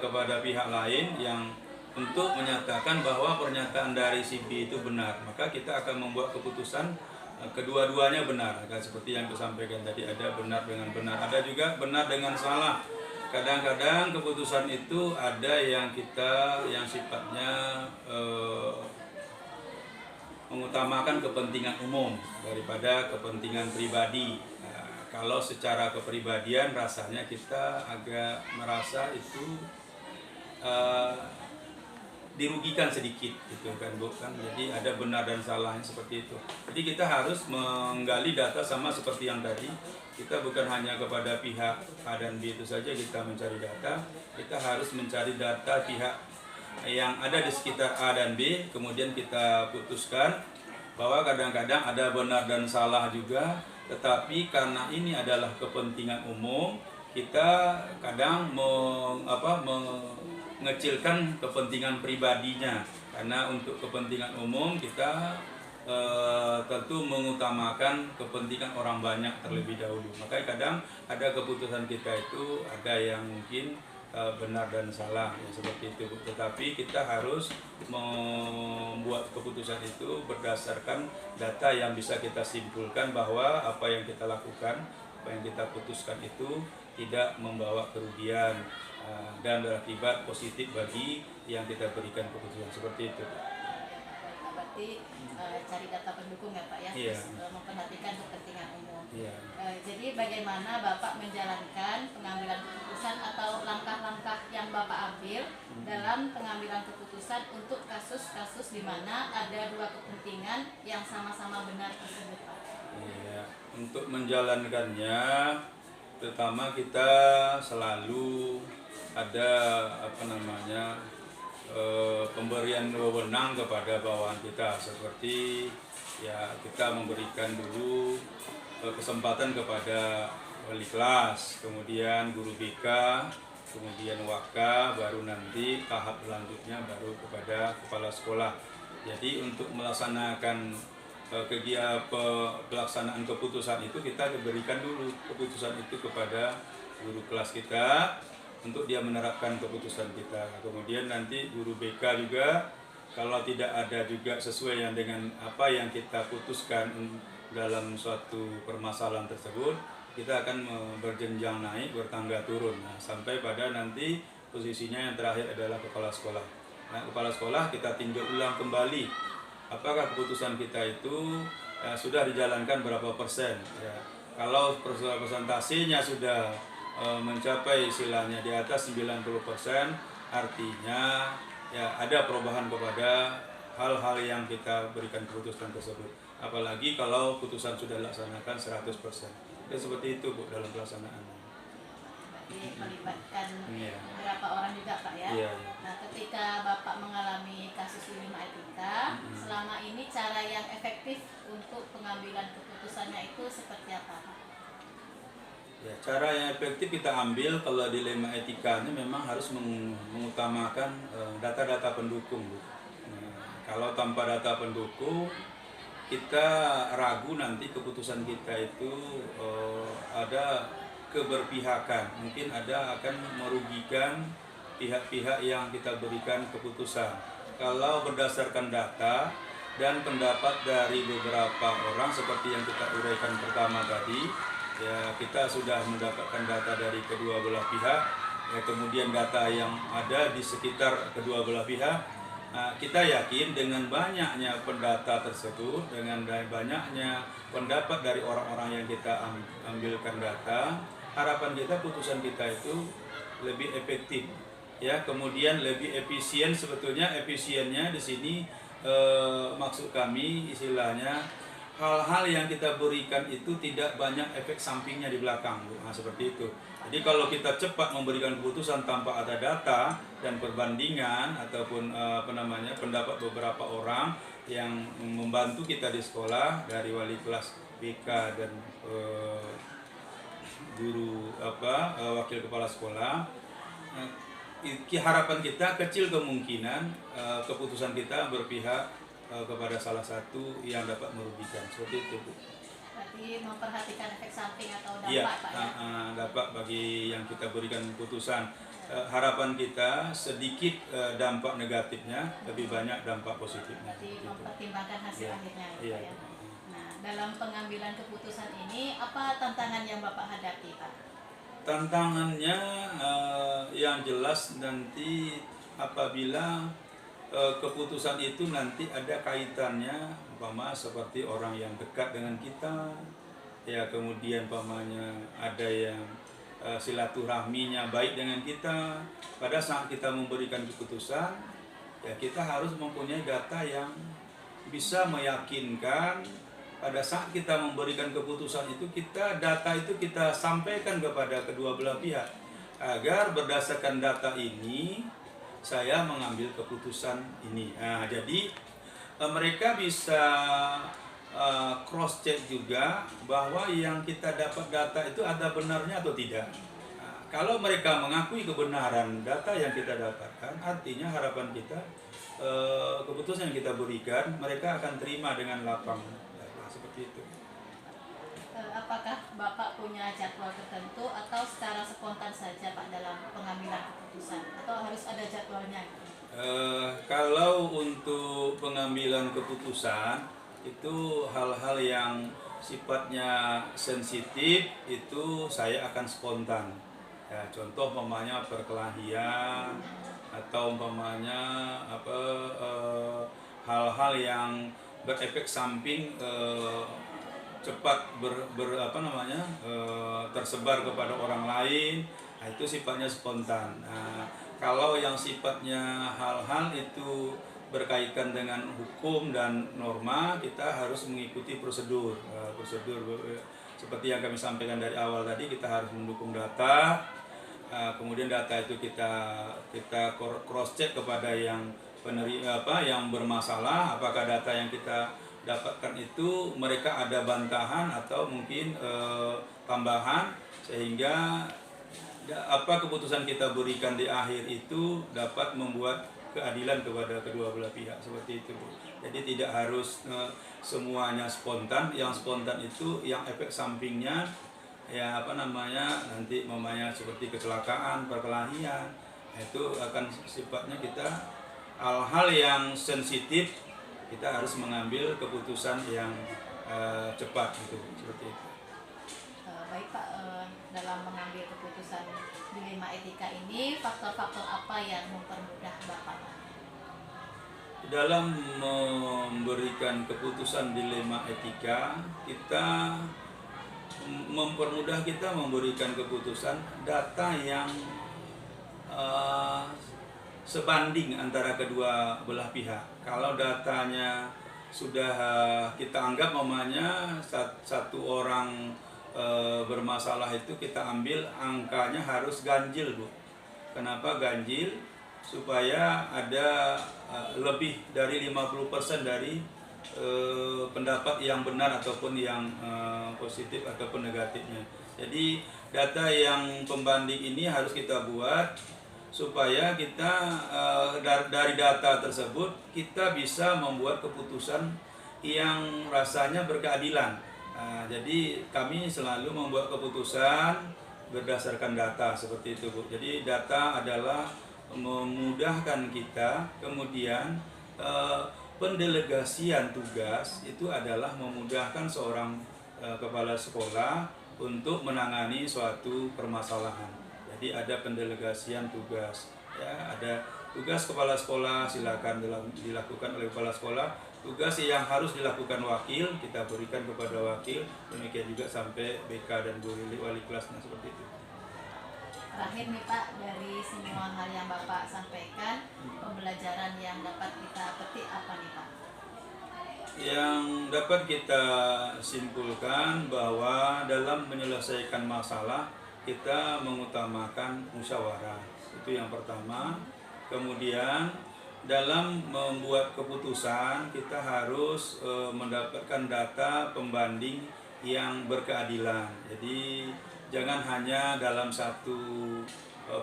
kepada pihak lain yang untuk menyatakan bahwa pernyataan dari si B itu benar, maka kita akan membuat keputusan kedua-duanya benar. Seperti yang disampaikan tadi, ada benar dengan benar, ada juga benar dengan salah. Kadang-kadang keputusan itu ada yang sifatnya mengutamakan kepentingan umum daripada kepentingan pribadi. Kalau secara kepribadian rasanya kita agak merasa itu dirugikan sedikit gitu kan Bu kan. Jadi ada benar dan salahnya seperti itu. Jadi kita harus menggali data sama seperti yang tadi. Kita bukan hanya kepada pihak A dan B itu saja kita mencari data, kita harus mencari data pihak yang ada di sekitar A dan B, kemudian kita putuskan bahwa kadang-kadang ada benar dan salah juga, tetapi karena ini adalah kepentingan umum, kita kadang mengecilkan kepentingan pribadinya, karena untuk kepentingan umum kita tentu mengutamakan kepentingan orang banyak terlebih dahulu. Makanya kadang ada keputusan kita itu ada yang mungkin benar dan salah ya, seperti itu. Tetapi kita harus membuat keputusan itu berdasarkan data yang bisa kita simpulkan bahwa apa yang kita lakukan, apa yang kita putuskan itu tidak membawa kerugian dan berakibat positif bagi yang kita berikan keputusan, seperti itu. Berarti cari data pendukung ya Pak ya, Iya. memperhatikan kepentingan umum. Iya. Jadi bagaimana Bapak menjalankan pengambilan keputusan atau langkah-langkah yang Bapak ambil dalam pengambilan keputusan untuk kasus-kasus di mana ada dua kepentingan yang sama-sama benar tersebut Pak? Iya. Untuk menjalankannya, pertama kita selalu ada pemberian wewenang kepada bawahan kita, seperti ya kita memberikan dulu kesempatan kepada wali kelas, kemudian guru BK, kemudian waka, baru nanti tahap selanjutnya baru kepada kepala sekolah. Jadi untuk melaksanakan pelaksanaan keputusan itu kita berikan dulu keputusan itu kepada guru kelas kita untuk dia menerapkan keputusan kita. Kemudian nanti guru BK juga kalau tidak ada juga sesuai yang dengan apa yang kita putuskan dalam suatu permasalahan tersebut, kita akan berjenjang naik, bertangga turun, sampai pada nanti posisinya yang terakhir adalah kepala sekolah. Nah, kepala sekolah kita tinjau ulang kembali apakah keputusan kita itu sudah dijalankan berapa persen ya. Kalau persentasenya sudah mencapai istilahnya di atas 90%, artinya ya ada perubahan kepada hal-hal yang kita berikan keputusan tersebut. Apalagi kalau putusan sudah dilaksanakan 100%. Ya, seperti itu Bu dalam pelaksanaan. Berarti melibatkan beberapa orang juga Pak ya. Iya. Nah, ketika Bapak mengalami kasus Lima Etika, selama ini cara yang efektif untuk pengambilan keputusannya itu seperti apa Pak? Ya, cara yang efektif kita ambil kalau dilema etikanya memang harus mengutamakan data-data pendukung. Kalau tanpa data pendukung, kita ragu nanti keputusan kita itu ada keberpihakan. Mungkin ada akan merugikan pihak-pihak yang kita berikan keputusan. Kalau berdasarkan data dan pendapat dari beberapa orang seperti yang kita uraikan pertama tadi, ya kita sudah mendapatkan data dari kedua belah pihak, ya kemudian data yang ada di sekitar kedua belah pihak, kita yakin dengan banyaknya pendata tersebut, dengan banyaknya pendapat dari orang-orang yang kita ambilkan data, harapan kita putusan kita itu lebih efektif, ya kemudian lebih efisien. Sebetulnya efisiennya di sini maksud kami istilahnya hal-hal yang kita berikan itu tidak banyak efek sampingnya di belakang, Bu. Nah, seperti itu. Jadi kalau kita cepat memberikan keputusan tanpa ada data dan perbandingan ataupun pendapat beberapa orang yang membantu kita di sekolah dari wali kelas BK dan guru wakil kepala sekolah, harapan kita kecil kemungkinan keputusan kita berpihak kepada salah satu yang dapat merugikan, seperti itu Bu. berarti memperhatikan efek samping atau Iya, dampak Pak ya. dampak bagi yang kita berikan keputusan. Harapan kita sedikit dampak negatifnya, lebih banyak dampak positifnya. Berarti Gitu. mempertimbangkan hasil Iya. akhirnya ya, Iya. Pak ya. Nah, dalam pengambilan keputusan ini apa tantangan yang Bapak hadapi Pak? Tantangannya yang jelas nanti apabila keputusan itu nanti ada kaitannya umpama seperti orang yang dekat dengan kita, ya kemudian umpamanya ada yang silaturahminya baik dengan kita. Pada saat kita memberikan keputusan, ya kita harus mempunyai data yang bisa meyakinkan. Pada saat kita memberikan keputusan itu, data itu kita sampaikan kepada kedua belah pihak agar berdasarkan data ini saya mengambil keputusan ini. Nah, jadi mereka bisa cross check juga bahwa yang kita dapat data itu ada benarnya atau tidak. Nah, kalau mereka mengakui kebenaran data yang kita dapatkan, artinya harapan kita keputusan yang kita berikan mereka akan terima dengan lapang. Seperti itu. Apakah Bapak punya jadwal tertentu atau secara spontan saja Pak dalam pengambilan keputusan atau harus ada jadwalnya? Kalau untuk pengambilan keputusan itu hal-hal yang sifatnya sensitif itu saya akan spontan. Ya, contoh umpamanya perkelahian atau umpamanya hal-hal yang berefek samping cepat tersebar kepada orang lain, nah, itu sifatnya spontan. Nah, kalau yang sifatnya hal-hal itu berkaitan dengan hukum dan norma, kita harus mengikuti prosedur. Seperti yang kami sampaikan dari awal tadi, kita harus mendukung data. Kemudian data itu kita cross check kepada yang yang bermasalah, apakah data yang kita dapatkan itu mereka ada bantahan atau mungkin tambahan, sehingga keputusan kita berikan di akhir itu dapat membuat keadilan kepada kedua belah pihak, seperti itu. Jadi tidak harus semuanya spontan. Yang spontan itu yang efek sampingnya ya nanti seperti kecelakaan, perkelahian, itu akan sifatnya kita hal-hal yang sensitif, kita harus mengambil keputusan yang cepat gitu, seperti itu. Baik Pak, dalam mengambil keputusan dilema etika ini faktor-faktor apa yang mempermudah Bapak? Dalam memberikan keputusan dilema etika, kita mempermudah kita memberikan keputusan data yang sebanding antara kedua belah pihak. Kalau datanya sudah kita anggap satu orang bermasalah itu kita ambil angkanya harus ganjil, Bu. Kenapa ganjil? Supaya ada lebih dari 50% dari pendapat yang benar ataupun yang positif ataupun negatifnya. Jadi data yang pembanding ini harus kita buat supaya kita dari data tersebut kita bisa membuat keputusan yang rasanya berkeadilan. Jadi kami selalu membuat keputusan berdasarkan data, seperti itu, Bu. Jadi data adalah memudahkan kita. Kemudian pendelegasian tugas itu adalah memudahkan seorang kepala sekolah untuk menangani suatu permasalahan. Jadi ada pendelegasian tugas, ya, ada tugas kepala sekolah silakan dilakukan oleh kepala sekolah. Tugas yang harus dilakukan wakil kita berikan kepada wakil. Demikian juga sampai BK dan Bu Lili wali kelasnya, seperti itu. Terakhir nih Pak, dari semua hal yang Bapak sampaikan, pembelajaran yang dapat kita petik apa nih Pak? Yang dapat kita simpulkan bahwa dalam menyelesaikan masalah kita mengutamakan musyawarah, itu yang pertama. Kemudian dalam membuat keputusan kita harus mendapatkan data pembanding yang berkeadilan. Jadi jangan hanya dalam satu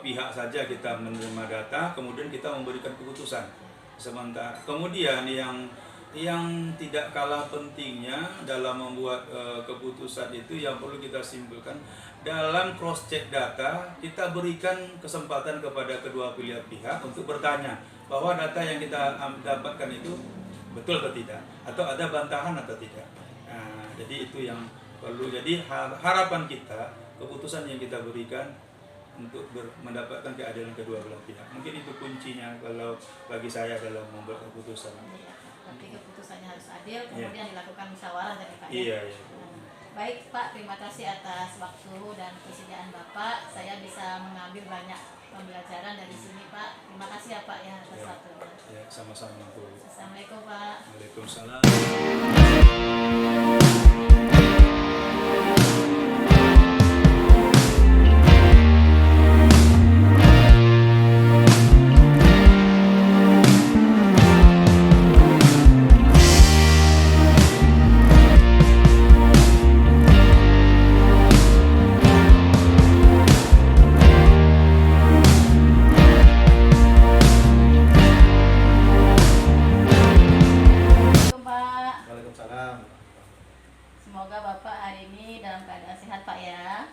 pihak saja kita menerima data kemudian kita memberikan keputusan sementara. Kemudian yang yang tidak kalah pentingnya dalam membuat keputusan itu yang perlu kita simpulkan, dalam cross check data kita berikan kesempatan kepada kedua pihak untuk bertanya bahwa data yang kita dapatkan itu betul atau tidak, atau ada bantahan atau tidak. Nah, jadi itu yang perlu. Jadi harapan kita, keputusan yang kita berikan untuk mendapatkan keadilan kedua belah pihak. Mungkin itu kuncinya kalau bagi saya dalam membuat keputusan. Iya, tapi keputusannya harus adil, Iya. kemudian dilakukan musyawarah dari Pak. Iya, iya. Baik Pak, terima kasih atas waktu dan kesediaan Bapak. Saya bisa mengambil banyak pembelajaran dari sini Pak. Terima kasih ya Pak ya atas Ya. waktunya. Ya, sama-sama Bu. Assalamualaikum Pak. Waalaikumsalam. Assalamualaikum Pak. Waalaikumsalam. Semoga Bapak hari ini dalam keadaan sehat Pak ya.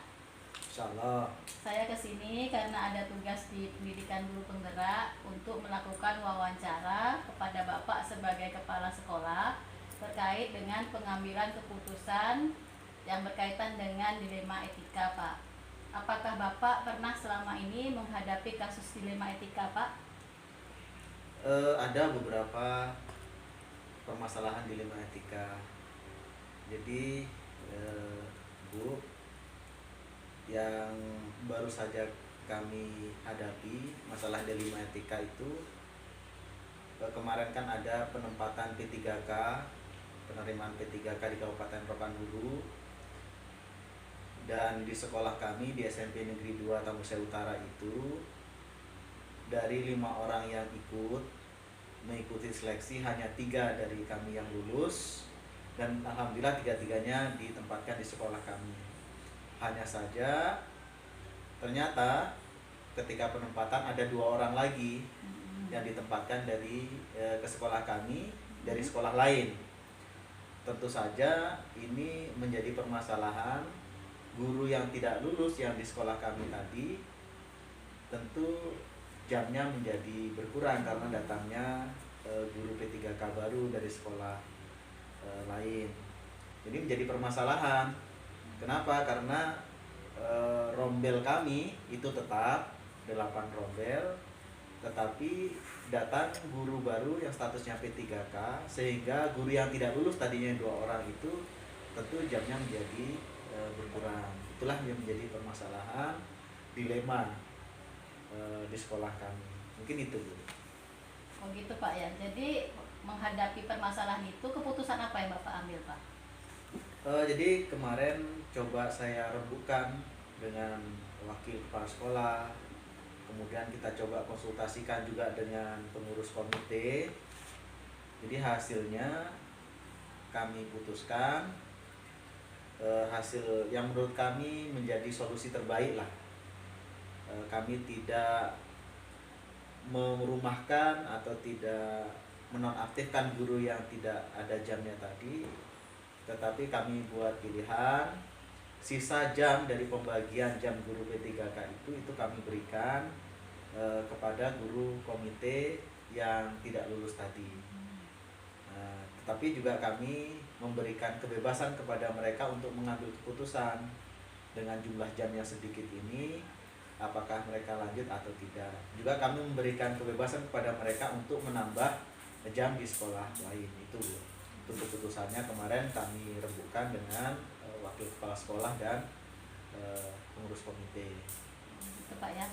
Insyaallah. Saya kesini karena ada tugas di pendidikan guru penggerak untuk melakukan wawancara kepada Bapak sebagai kepala sekolah terkait dengan pengambilan keputusan yang berkaitan dengan dilema etika Pak. Apakah Bapak pernah selama ini menghadapi kasus dilema etika Pak? Ada beberapa permasalahan dilema etika. Jadi Bu, yang baru saja kami hadapi masalah dilema etika itu, kemarin kan ada penempatan P3K, penerimaan P3K di Kabupaten Rokan-Hulu, dan di sekolah kami di SMP Negeri 2 Tambusai Utara itu, dari 5 orang yang mengikuti seleksi, hanya 3 dari kami yang lulus, dan alhamdulillah 3-tiganya ditempatkan di sekolah kami. Hanya saja ternyata ketika penempatan ada 2 orang lagi yang ditempatkan dari ke sekolah kami dari sekolah lain. Tentu saja ini menjadi permasalahan. Guru yang tidak lulus yang di sekolah kami tadi tentu jamnya menjadi berkurang karena datangnya guru P3K baru dari sekolah lain. Jadi menjadi permasalahan. Kenapa? Karena rombel kami itu tetap 8 rombel, tetapi datang guru baru yang statusnya P3K, sehingga guru yang tidak lulus tadinya 2 orang itu tentu jamnya menjadi berkurang. Itulah yang menjadi permasalahan, dilema di sekolah kami. Mungkin itu, Bu. Oh gitu Pak ya. Jadi menghadapi permasalahan itu keputusan apa yang Bapak ambil Pak? Jadi kemarin coba saya rembukan dengan wakil kepala sekolah, kemudian kita coba konsultasikan juga dengan pengurus komite. Jadi hasilnya kami putuskan hasil yang menurut kami menjadi solusi terbaik lah. Kami tidak merumahkan atau tidak menonaktifkan guru yang tidak ada jamnya tadi, tetapi kami buat pilihan sisa jam dari pembagian jam guru P3K itu kami berikan kepada guru komite yang tidak lulus tadi. Tetapi juga kami memberikan kebebasan kepada mereka untuk mengambil keputusan dengan jumlah jam yang sedikit ini, apakah mereka lanjut atau tidak. Juga kami memberikan kebebasan kepada mereka untuk menambah jam di sekolah lain. Itu keputusannya kemarin kami rembukan dengan wakil kepala sekolah dan pengurus komite. Itu Pak ya.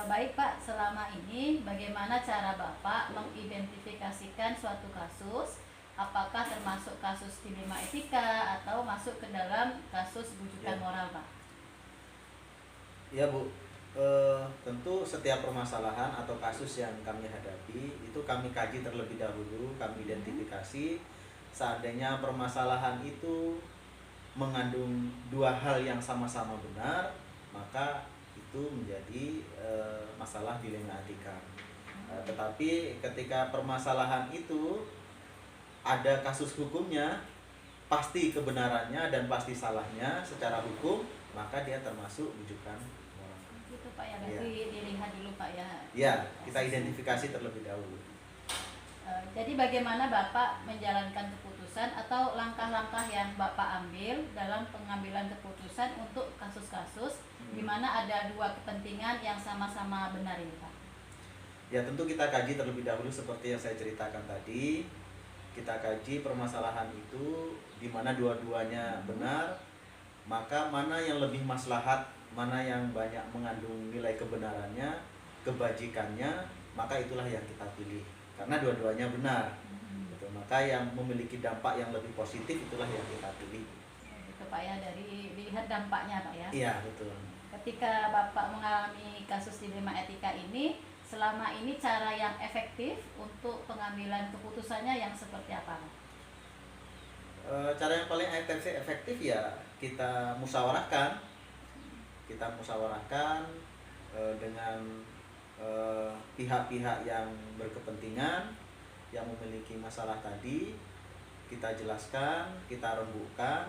Baik Pak, selama ini bagaimana cara Bapak mengidentifikasikan suatu kasus? Apakah termasuk kasus dilema etika atau masuk ke dalam kasus bujukan moral Pak? Ya Bu, tentu setiap permasalahan atau kasus yang kami hadapi itu kami kaji terlebih dahulu, kami identifikasi. Seandainya permasalahan itu mengandung 2 hal yang sama-sama benar, maka itu menjadi masalah dilema etika. Tetapi ketika permasalahan itu ada kasus hukumnya, pasti kebenarannya dan pasti salahnya secara hukum, maka dia termasuk rujukan moral. Gitu Pak ya, berarti dilihat dulu Pak ya. Ya, kita identifikasi terlebih dahulu. Jadi bagaimana Bapak menjalankan keputusan atau langkah-langkah yang Bapak ambil dalam pengambilan keputusan untuk kasus-kasus di mana ada dua kepentingan yang sama-sama benar ini Pak? Ya, tentu kita kaji terlebih dahulu seperti yang saya ceritakan tadi. Kita kaji permasalahan itu di mana dua-duanya benar, maka mana yang lebih maslahat, mana yang banyak mengandung nilai kebenarannya, kebajikannya, maka itulah yang kita pilih. Karena dua-duanya benar. Gitu. Maka yang memiliki dampak yang lebih positif itulah yang kita pilih. Gitu Pak ya, dari dilihat dampaknya Pak ya. Iya, betul. Ketika Bapak mengalami kasus dilema etika ini, selama ini cara yang efektif untuk pengambilan keputusannya yang seperti apa? Cara yang paling efektif ya kita musyawarahkan. Kita musyawarahkan dengan pihak-pihak yang berkepentingan, yang memiliki masalah tadi, kita jelaskan, kita rembukkan.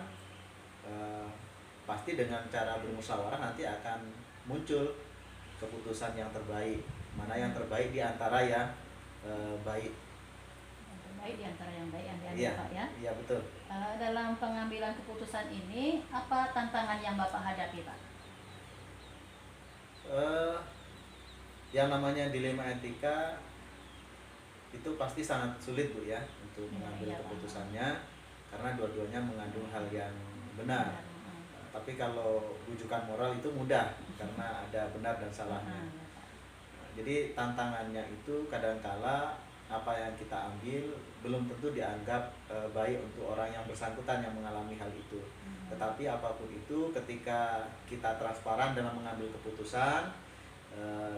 Pasti dengan cara bermusyawarah nanti akan muncul keputusan yang terbaik. Mana yang terbaik di antara yang baik. Yang terbaik di antara yang baik yang diambil Iya, Pak ya. iya betul. Dalam pengambilan keputusan ini, apa tantangan yang Bapak hadapi Pak? Yang namanya dilema etika itu pasti sangat sulit Bu ya untuk mengambil keputusannya, karena dua-duanya mengandung hal yang benar. Tapi kalau rujukan moral itu mudah karena ada benar dan salahnya. Jadi tantangannya itu kadangkala apa yang kita ambil belum tentu dianggap baik untuk orang yang bersangkutan yang mengalami hal itu. Tetapi apapun itu, ketika kita transparan dalam mengambil keputusan,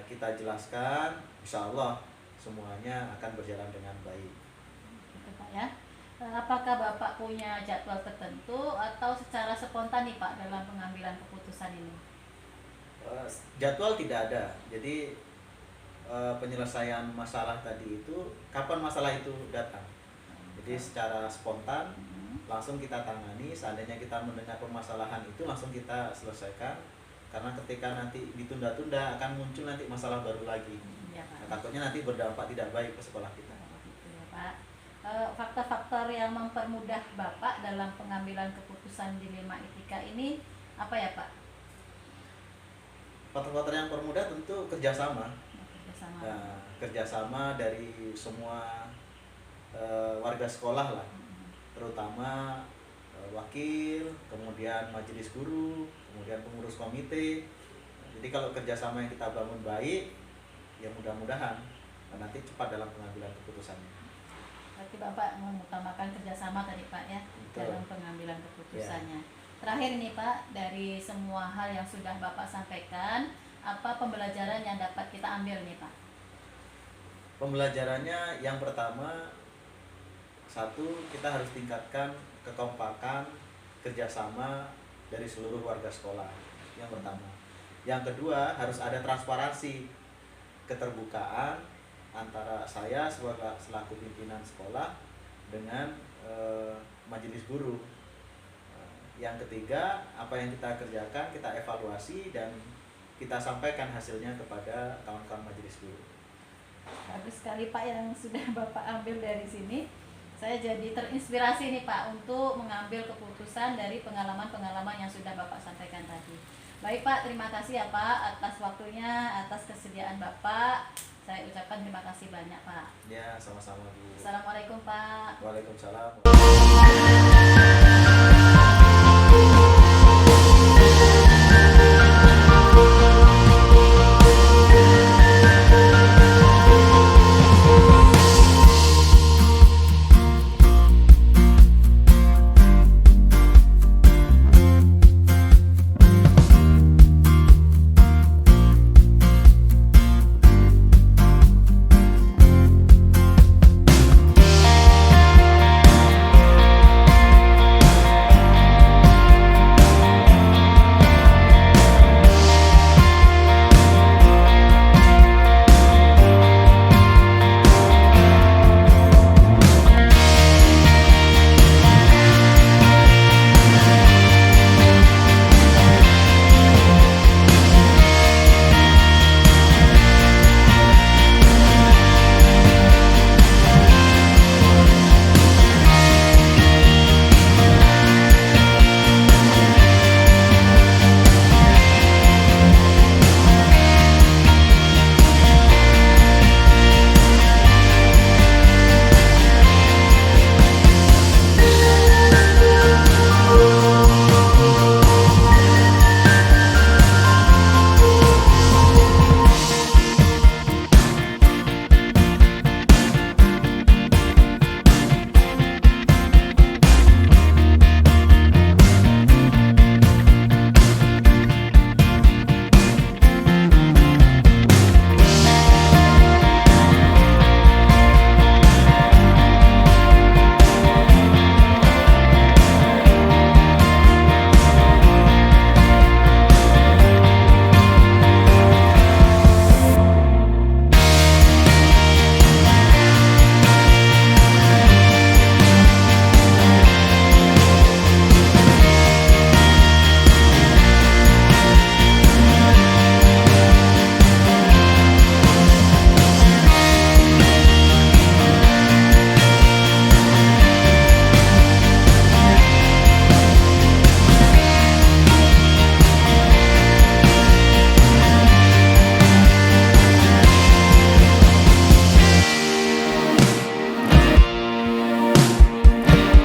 kita jelaskan, insya Allah semuanya akan berjalan dengan baik. Gitu Pak ya. Apakah Bapak punya jadwal tertentu atau secara spontan nih Pak dalam pengambilan keputusan ini? Jadwal tidak ada. Jadi penyelesaian masalah tadi itu kapan masalah itu datang. Jadi secara spontan langsung kita tangani. Seandainya kita mendengar permasalahan itu langsung kita selesaikan. Karena ketika nanti ditunda-tunda akan muncul nanti masalah baru lagi. Ya, Pak. Nah, takutnya nanti berdampak tidak baik ke sekolah kita. Gitu ya, Pak. Faktor-faktor yang mempermudah Bapak dalam pengambilan keputusan dilema etika ini apa ya Pak? Faktor-faktor yang permudah tentu kerjasama. Kerjasama. Nah, kerjasama dari semua warga sekolah lah, terutama wakil, kemudian majelis guru, kemudian pengurus komite. Jadi kalau kerjasama yang kita bangun baik, ya mudah-mudahan nanti cepat dalam pengambilan keputusannya. Berarti Bapak mengutamakan kerjasama tadi Pak ya. Betul. Dalam pengambilan keputusannya. Terakhir nih Pak, dari semua hal yang sudah Bapak sampaikan, apa pembelajaran yang dapat kita ambil nih Pak? Pembelajarannya yang pertama, satu, kita harus tingkatkan kekompakan, kerjasama dari seluruh warga sekolah. Yang pertama. Yang kedua, harus ada transparansi, keterbukaan antara saya selaku pimpinan sekolah dengan majelis guru. Yang ketiga, apa yang kita kerjakan kita evaluasi dan kita sampaikan hasilnya kepada kawan-kawan majelis guru. Bagus sekali Pak yang sudah Bapak ambil dari sini. Saya jadi terinspirasi nih Pak untuk mengambil keputusan dari pengalaman-pengalaman yang sudah Bapak sampaikan tadi. Baik Pak, terima kasih ya Pak atas waktunya, atas kesediaan Bapak. Saya ucapkan terima kasih banyak Pak. Ya, sama-sama Bu. Assalamualaikum Pak. Waalaikumsalam.